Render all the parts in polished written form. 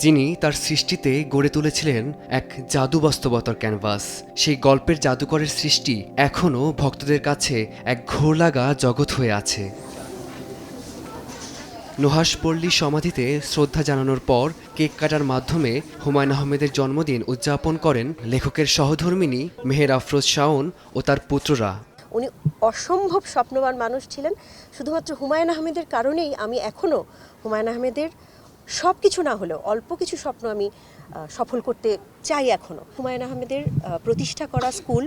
যিনি তার সৃষ্টিতে গড়ে তুলেছিলেন এক জাদু বাস্তবতার ক্যানভাস। সেই গল্পের জাদুকরের সৃষ্টি এখনও ভক্তদের কাছে এক ঘোর লাগা জগৎ হয়ে আছে। নুহাশপল্লী সমাধিতে শ্রদ্ধা জানানোর পর কেক কাটার মাধ্যমে হুমায়ূন আহমেদের জন্মদিন উদযাপন করেন লেখকের সহধর্মিণী মেহের আফরোজ শাওন ও তার পুত্ররা। উনি অসম্ভব স্বপ্নবান মানুষ ছিলেন। শুধুমাত্র হুমায়ূন আহমেদের কারণেই আমি এখনও হুমায়ূন আহমেদের সব কিছু না হলেও অল্প কিছু স্বপ্ন আমি সফল করতে চাই এখনও। হুমায়ূন আহমেদের প্রতিষ্ঠা করা স্কুল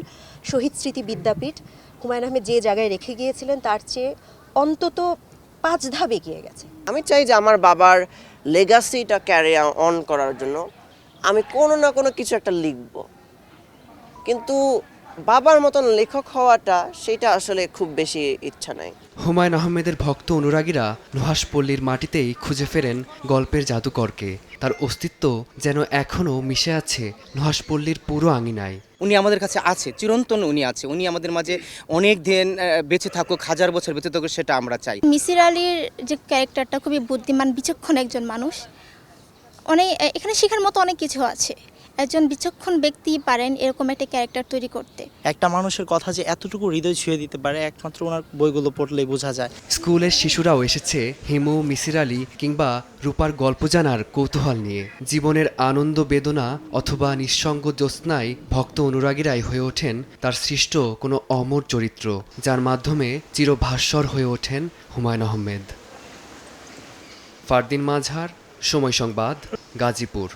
শহীদ স্মৃতি বিদ্যাপীঠ হুমায়ূন আহমেদ যে জায়গায় রেখে গিয়েছিলেন তার চেয়ে অন্তত 5 ধাপ এগিয়ে গেছে। আমি চাই যে আমার বাবার লেগাসিটা ক্যারি অন করার জন্য আমি কোনো না কোনো কিছু একটা লিখব, কিন্তু বাবার মতন লেখক হওয়াটা সেটা আসলে খুব বেশি ইচ্ছা নাই। হুমায়ূন আহমেদের ভক্ত অনুরাগীরা নুহাশপল্লীর মাটিতেই খুঁজে ফেরেন গল্পের জাদুকরকে। তার অস্তিত্ব যেন এখনও মিশে আছে নুহাশপল্লীর পুরো আঙিনায়। উনি আমাদের কাছে আছে, চিরন্তন উনি আছে, উনি আমাদের মাঝে অনেক দিন বেঁচে থাকুক, 1000 বছর বেঁচে থাকুক, সেটা আমরা চাই। মিসির আলীর যে ক্যারেক্টারটা খুবই বুদ্ধিমান বিচক্ষণ একজন মানুষ। অনেক এখানে শেখার মতো অনেক কিছু আছে। একজন বিচক্ষণ ব্যক্তি পারেন এরকম একটা ক্যারেক্টার তৈরি করতে। একটা মানুষের কথা যে এতটুকু হৃদয় ছুঁয়ে দিতে পারে একমাত্র ওনার বইগুলো পড়লেই বোঝা যায়। স্কুলের শিশুরাও এসেছে হিমু, মিসির আলী কিংবা রূপার গল্প জানার কৌতূহল নিয়ে। জীবনের আনন্দ বেদনা অথবা নিঃসঙ্গ জ্যোৎস্নায় ভক্ত অনুরাগীরাই হয়ে ওঠেন তার সৃষ্ট কোনো অমর চরিত্র, যার মাধ্যমে চিরভাস্বর হয়ে ওঠেন হুমায়ূন আহমেদ। ফারদিন মাঝহার, সময় সংবাদ, গাজীপুর।